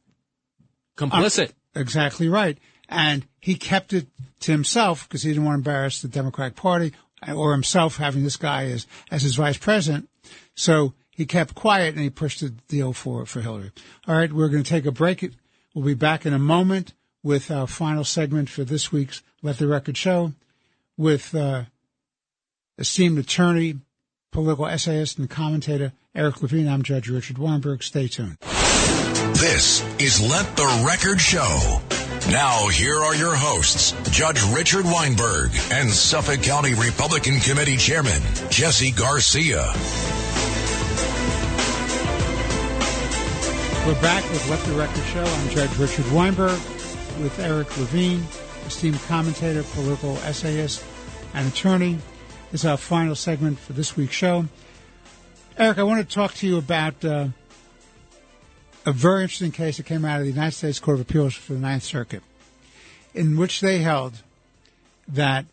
complicit. Exactly right. And he kept it to himself because he didn't want to embarrass the Democratic Party or himself having this guy as his vice president. So he kept quiet and he pushed the deal for Hillary. All right, we're going to take a break. We'll be back in a moment with our final segment for this week's Let the Record Show with esteemed attorney, political essayist, and commentator Eric Levine. I'm Judge Richard Weinberg. Stay tuned. This is Let the Record Show. Now, here are your hosts, Judge Richard Weinberg and Suffolk County Republican Committee Chairman Jesse Garcia. We're back with Let the Record Show. I'm Judge Richard Weinberg with Eric Levine, esteemed commentator, political essayist, and attorney. This is our final segment for this week's show. Eric, I want to talk to you about a very interesting case that came out of the United States Court of Appeals for the Ninth Circuit, in which they held that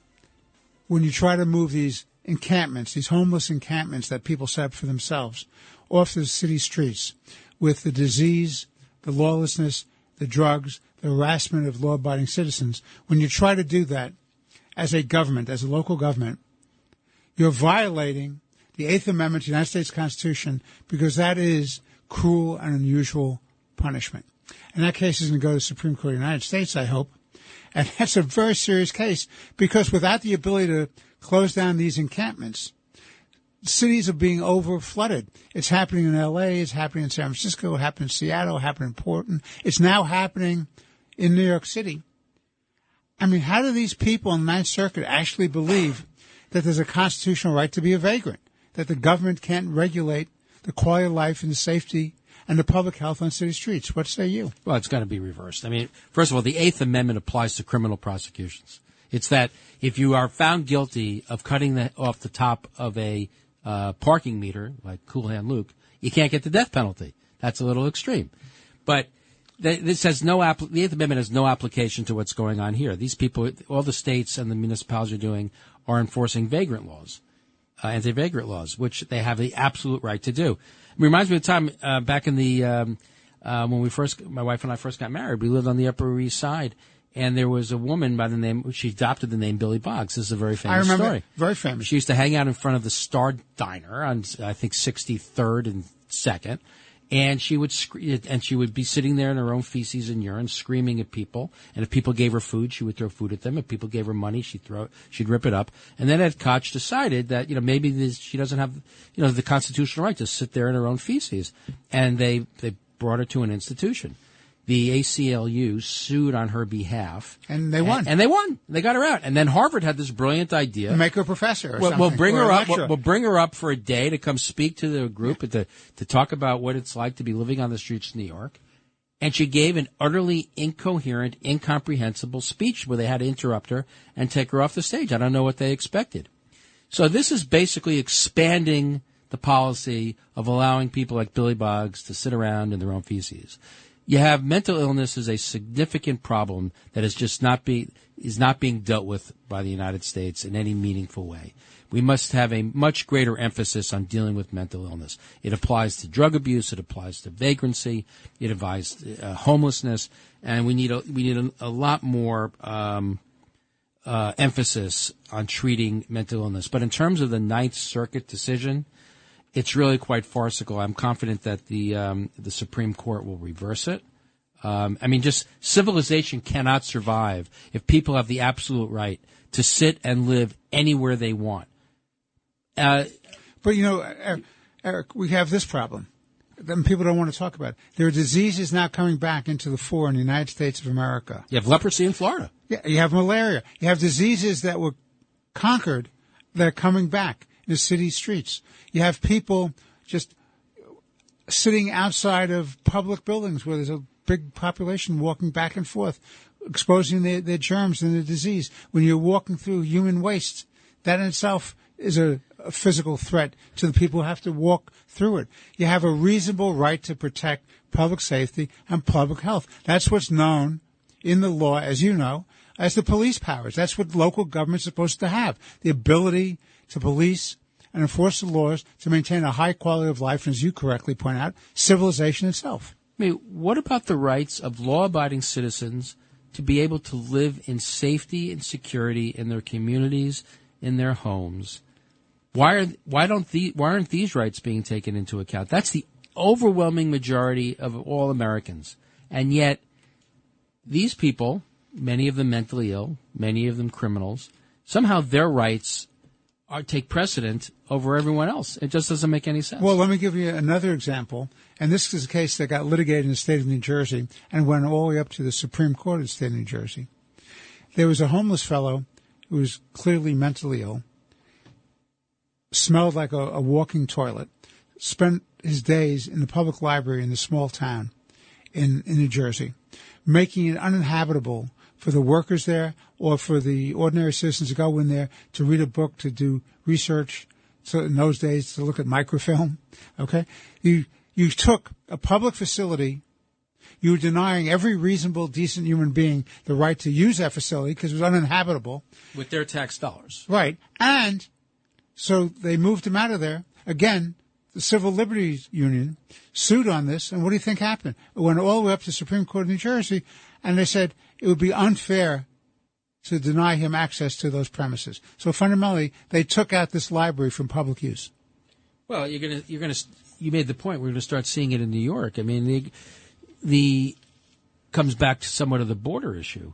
when you try to move these encampments, these homeless encampments that people set up for themselves, off the city streets with the disease, the lawlessness, the drugs, the harassment of law-abiding citizens, when you try to do that as a government, as a local government, you're violating the Eighth Amendment to the United States Constitution because that is cruel and unusual punishment. And that case is going to go to the Supreme Court of the United States, I hope. And that's a very serious case because without the ability to close down these encampments, cities are being over-flooded. It's happening in L.A., it's happening in San Francisco, it happened in Seattle, it happened in Portland. It's now happening in New York City. I mean, how do these people in the Ninth Circuit actually believe that there's a constitutional right to be a vagrant, that the government can't regulate the quality of life and the safety and the public health on city streets? What say you? Well, it's got to be reversed. I mean, first of all, the Eighth Amendment applies to criminal prosecutions. It's that if you are found guilty of cutting off the top of a parking meter, like Cool Hand Luke, you can't get the death penalty. That's a little extreme. But this has the Eighth Amendment has no application to what's going on here. These people, all the states and the municipalities are doing are enforcing vagrant laws, anti-vagrant laws, which they have the absolute right to do. It reminds me of the time back in the when my wife and I first got married. We lived on the Upper East Side, and there was a woman by the name. She adopted the name Billy Boggs. This is a very famous story. I remember, very famous. She used to hang out in front of the Star Diner on I think 63rd and 2nd, And she would be sitting there in her own feces and urine, screaming at people. And if people gave her food, she would throw food at them. If people gave her money, she'd rip it up. And then Ed Koch decided that, maybe she doesn't have, the constitutional right to sit there in her own feces. And they brought her to an institution. The ACLU sued on her behalf. And they won. And they won. They got her out. And then Harvard had this brilliant idea. Make her a professor or something. We'll bring her up for a day to come speak to the group and to talk about what it's like to be living on the streets of New York. And she gave an utterly incoherent, incomprehensible speech where they had to interrupt her and take her off the stage. I don't know what they expected. So this is basically expanding the policy of allowing people like Billy Boggs to sit around in their own feces. You have mental illness as a significant problem that is not being dealt with by the United States in any meaningful way. We must have a much greater emphasis on dealing with mental illness. It applies to drug abuse, it applies to vagrancy, it applies to homelessness, and we need a lot more emphasis on treating mental illness. But in terms of the Ninth Circuit decision, it's really quite farcical. I'm confident that the Supreme Court will reverse it. Just civilization cannot survive if people have the absolute right to sit and live anywhere they want. But Eric, we have this problem. People don't want to talk about it. There are diseases now coming back into the fore in the United States of America. You have leprosy in Florida. Yeah, you have malaria. You have diseases that were conquered that are coming back in the city streets. You have people just sitting outside of public buildings where there's a big population walking back and forth, exposing their germs and the disease. When you're walking through human waste, that in itself is a physical threat to the people who have to walk through it. You have a reasonable right to protect public safety and public health. That's what's known in the law, as you know, as the police powers. That's what local government's supposed to have, the ability to police and enforce the laws to maintain a high quality of life, and as you correctly point out, civilization itself. What about the rights of law-abiding citizens to be able to live in safety and security in their communities, in their homes? Why aren't these rights being taken into account? That's the overwhelming majority of all Americans. And yet, these people, many of them mentally ill, many of them criminals, somehow their rights take precedent over everyone else. It just doesn't make any sense. Well, let me give you another example. And this is a case that got litigated in the state of New Jersey and went all the way up to the Supreme Court of the state of New Jersey. There was a homeless fellow who was clearly mentally ill, smelled like a walking toilet, spent his days in the public library in the small town in New Jersey, making it uninhabitable for the workers there or for the ordinary citizens to go in there to read a book, to do research. So in those days, to look at microfilm. Okay, you took a public facility. You were denying every reasonable, decent human being the right to use that facility because it was uninhabitable. With their tax dollars. Right. And so they moved him out of there. Again, the Civil Liberties Union sued on this. And what do you think happened? It went all the way up to the Supreme Court of New Jersey. And they said it would be unfair to deny him access to those premises. So fundamentally, they took out this library from public use. Well, you made the point. We're going to start seeing it in New York. I mean, comes back to somewhat of the border issue.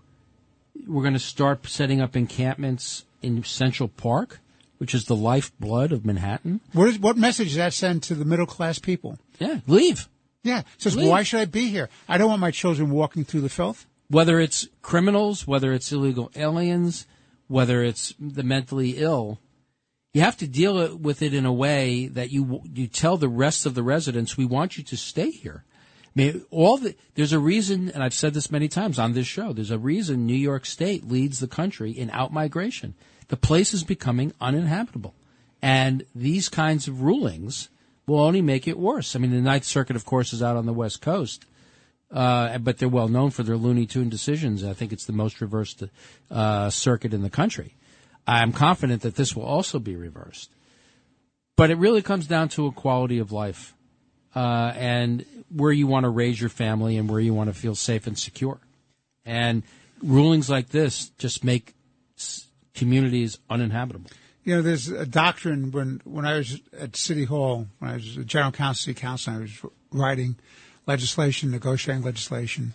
We're going to start setting up encampments in Central Park, which is the lifeblood of Manhattan. What message does that send to the middle class people? Yeah, leave. Yeah, it says, why should I be here? I don't want my children walking through the filth. Whether it's criminals, whether it's illegal aliens, whether it's the mentally ill, you have to deal with it in a way that you tell the rest of the residents, we want you to stay here. I mean, there's a reason, and I've said this many times on this show, there's a reason New York State leads the country in out-migration. The place is becoming uninhabitable. And these kinds of rulings will only make it worse. I mean, the Ninth Circuit, of course, is out on the West Coast, but they're well known for their Looney Tune decisions. I think it's the most reversed circuit in the country. I'm confident that this will also be reversed. But it really comes down to a quality of life and where you want to raise your family and where you want to feel safe and secure. And rulings like this just make communities uninhabitable. there's a doctrine when I was at City Hall, when I was a general counsel, city council, I was writing legislation, negotiating legislation,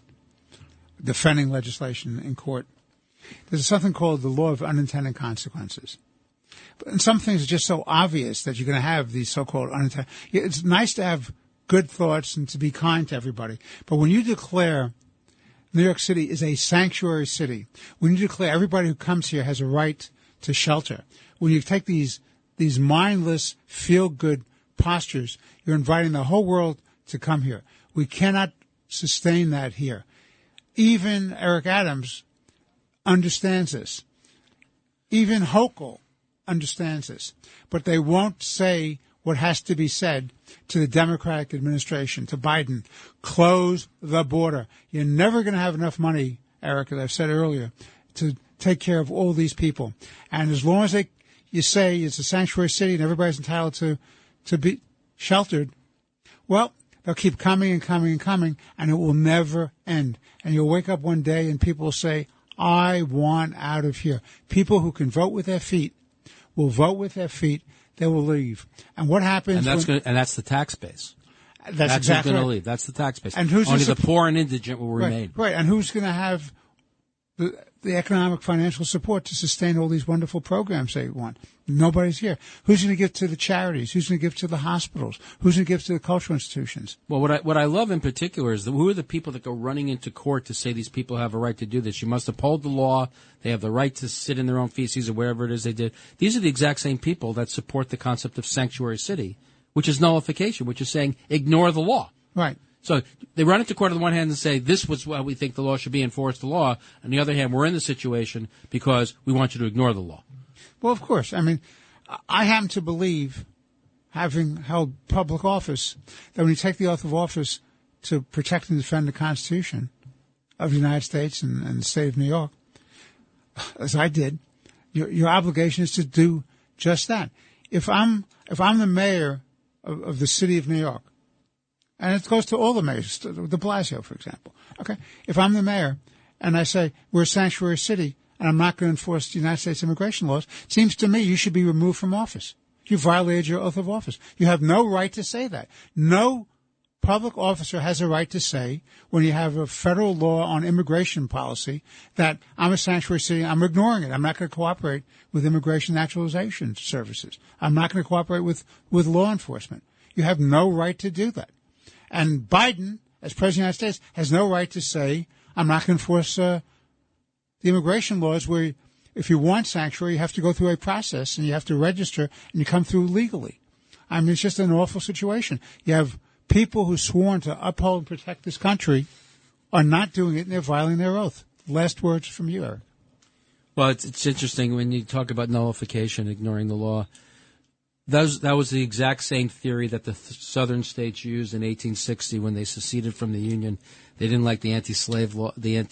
defending legislation in court. There's something called the law of unintended consequences. And some things are just so obvious that you're going to have these so-called unintended. It's nice to have good thoughts and to be kind to everybody. But when you declare New York City is a sanctuary city, when you declare everybody who comes here has a right to shelter, when you take these mindless, feel-good postures, you're inviting the whole world to come here. We cannot sustain that here. Even Eric Adams understands this. Even Hochul understands this. But they won't say what has to be said to the Democratic administration, to Biden. Close the border. You're never going to have enough money, Eric, as I've said earlier, to take care of all these people. And as long as you say it's a sanctuary city and everybody's entitled to be sheltered, well, they'll keep coming and coming and coming, and it will never end. And you'll wake up one day and people will say, I want out of here. People who can vote with their feet will vote with their feet. They will leave. And what happens? And that's the tax base. That's exactly going to right. leave. That's the tax base. And who's only the poor and indigent will remain. Right. And who's going to have the economic financial support to sustain all these wonderful programs they want? Nobody's here. Who's going to give to the charities? Who's going to give to the hospitals? Who's going to give to the cultural institutions? Well, what I love in particular is who are the people that go running into court to say these people have a right to do this? You must uphold the law. They have the right to sit in their own feces or wherever it is they did. These are the exact same people that support the concept of sanctuary city, which is nullification, which is saying ignore the law. Right. So they run into court on the one hand and say, this was what we think the law should be, enforce the law. On the other hand, we're in the situation because we want you to ignore the law. Well, of course. I mean, I happen to believe, having held public office, that when you take the oath of office to protect and defend the Constitution of the United States and the state of New York, as I did, your obligation is to do just that. If I'm the mayor of the city of New York, and it goes to all the mayors, de Blasio, for example. Okay, if I'm the mayor and I say we're a sanctuary city and I'm not going to enforce the United States immigration laws, it seems to me you should be removed from office. You violated your oath of office. You have no right to say that. No public officer has a right to say, when you have a federal law on immigration policy, that I'm a sanctuary city, I'm ignoring it. I'm not going to cooperate with immigration naturalization services. I'm not going to cooperate with law enforcement. You have no right to do that. And Biden, as President of the United States, has no right to say, I'm not going to enforce the immigration laws where if you want sanctuary, you have to go through a process and you have to register and you come through legally. I mean, it's just an awful situation. You have people who sworn to uphold and protect this country are not doing it and they're violating their oath. Last words from you, Eric. Well, it's interesting when you talk about nullification, ignoring the law. That was the exact same theory that the southern states used in 1860 when they seceded from the Union. They didn't like the anti-slave law, you had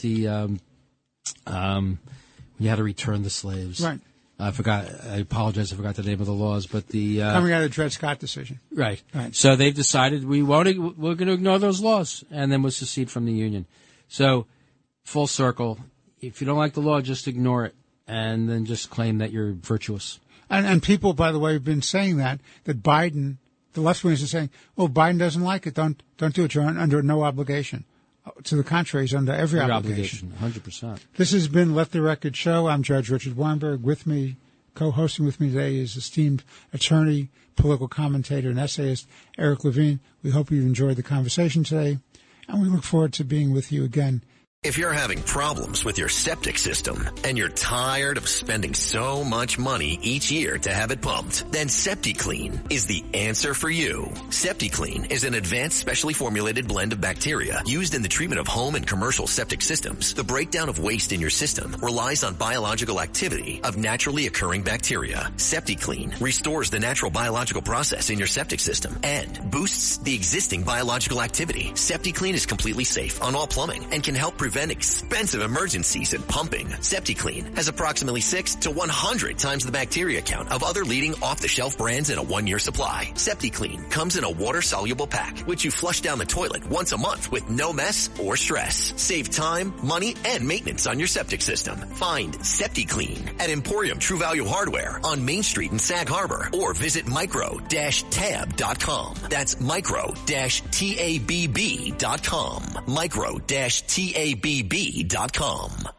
to return the slaves. Right. I apologize, I forgot the name of the laws, but coming out of the Dred Scott decision. Right. So they've decided we're going to ignore those laws, and then we'll secede from the Union. So, full circle, if you don't like the law, just ignore it, and then just claim that you're virtuous. And people, by the way, have been saying that Biden, the left wingers are saying, well, Biden doesn't like it. Don't do it. You're under no obligation. To the contrary, he's under every obligation. 100%. This has been Let the Record Show. I'm Judge Richard Weinberg. With me, co-hosting with me today is esteemed attorney, political commentator, and essayist Eric Levine. We hope you've enjoyed the conversation today, and we look forward to being with you again. If you're having problems with your septic system and you're tired of spending so much money each year to have it pumped, then SeptiClean is the answer for you. SeptiClean is an advanced specially formulated blend of bacteria used in the treatment of home and commercial septic systems. The breakdown of waste in your system relies on biological activity of naturally occurring bacteria. SeptiClean restores the natural biological process in your septic system and boosts the existing biological activity. SeptiClean is completely safe on all plumbing and can help prevent prevent expensive emergencies and pumping. SeptiClean has approximately 6 to 100 times the bacteria count of other leading off-the-shelf brands in a 1-year supply. SeptiClean comes in a water-soluble pack, which you flush down the toilet once a month with no mess or stress. Save time, money, and maintenance on your septic system. Find SeptiClean at Emporium True Value Hardware on Main Street in Sag Harbor, or visit micro-tab.com. That's micro-tabb.com. Micro-tabb.com.